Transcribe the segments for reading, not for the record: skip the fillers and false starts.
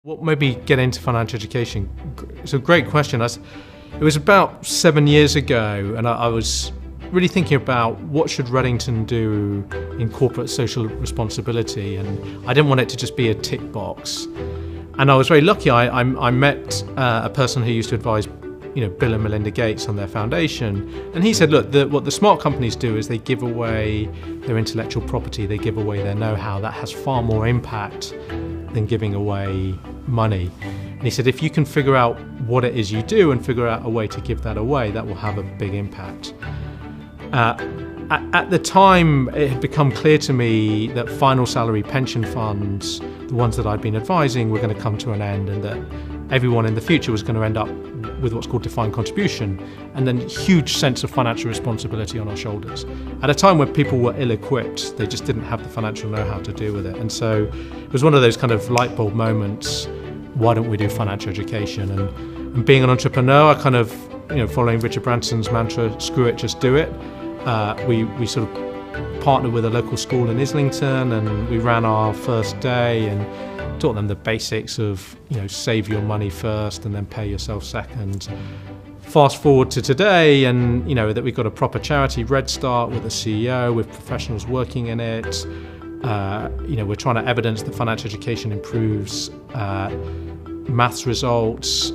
What made me get into financial education? It's a great question. It was about 7 years ago, and I was really thinking about what should Reddington do in corporate social responsibility, and I didn't want it to just be a tick box. And I was very lucky. I met a person who used to advise Bill and Melinda Gates on their foundation, and he said, look, what the smart companies do is they give away their intellectual property, they give away their know-how. That has far more impact than giving away money. And he said, if you can figure out what it is you do and figure out a way to give that away, that will have a big impact. At the time, it had become clear to me that final salary pension funds, the ones that I'd been advising, were going to come to an end, and that everyone in the future was going to end up with what's called defined contribution, and then huge sense of financial responsibility on our shoulders. At a time when people were ill-equipped, they just didn't have the financial know-how to deal with it. And so it was one of those kind of light bulb moments, why don't we do financial education? And being an entrepreneur, I kind of, following Richard Branson's mantra, screw it, just do it. We sort of partnered with a local school in Islington, and we ran our first day and taught them the basics of, save your money first and then pay yourself second. Fast forward to today, and that we've got a proper charity, Red Start, with a CEO, with professionals working in it. We're trying to evidence that financial education improves maths results.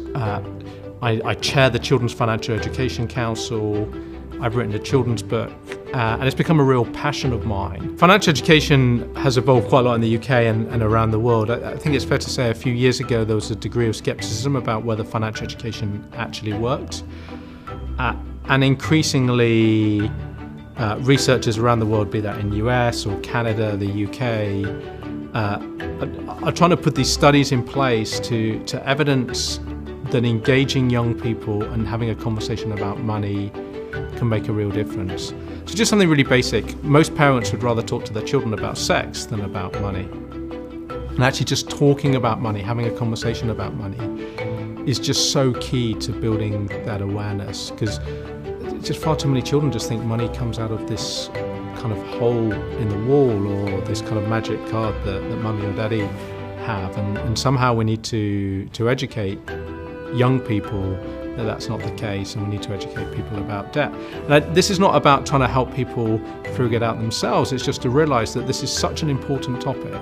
I chair the Children's Financial Education Council. I've written a children's book, and it's become a real passion of mine. Financial education has evolved quite a lot in the UK and around the world. I think it's fair to say a few years ago there was a degree of skepticism about whether financial education actually worked. And increasingly, researchers around the world, be that in the US or Canada, the UK, are trying to put these studies in place to evidence that engaging young people and having a conversation about money can make a real difference. So just something really basic. Most parents would rather talk to their children about sex than about money. And actually just talking about money, having a conversation about money, is just so key to building that awareness, because just far too many children just think money comes out of this kind of hole in the wall, or this kind of magic card that mummy or daddy have. And somehow we need to educate young people that that's not the case, and we need to educate people about debt. And this is not about trying to help people figure it out themselves, it's just to realise that this is such an important topic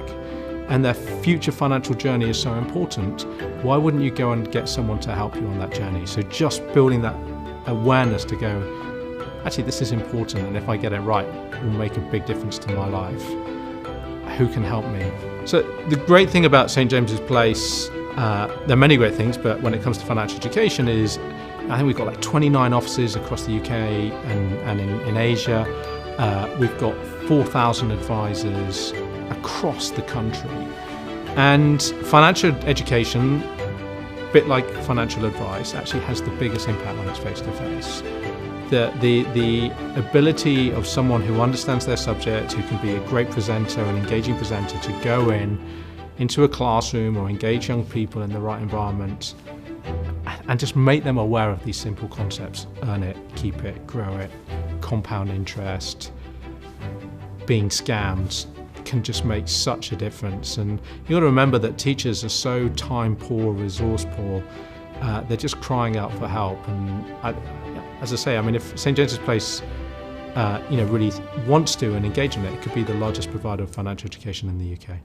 and their future financial journey is so important. Why wouldn't you go and get someone to help you on that journey? So just building that awareness to go, actually this is important, and if I get it right, it will make a big difference to my life. Who can help me? So the great thing about St James's Place, there are many great things, but when it comes to financial education is, I think we've got like 29 offices across the UK and in Asia. We've got 4,000 advisors across the country. And financial education, a bit like financial advice, actually has the biggest impact when it's face-to-face. The ability of someone who understands their subject, who can be a great presenter, an engaging presenter, to go into a classroom or engage young people in the right environment and just make them aware of these simple concepts: earn it, keep it, grow it, compound interest, being scammed, can just make such a difference. And you've got to remember that teachers are so time poor, resource poor, they're just crying out for help. And as I say, if St James's Place really wants to and engage in it, it could be the largest provider of financial education in the UK.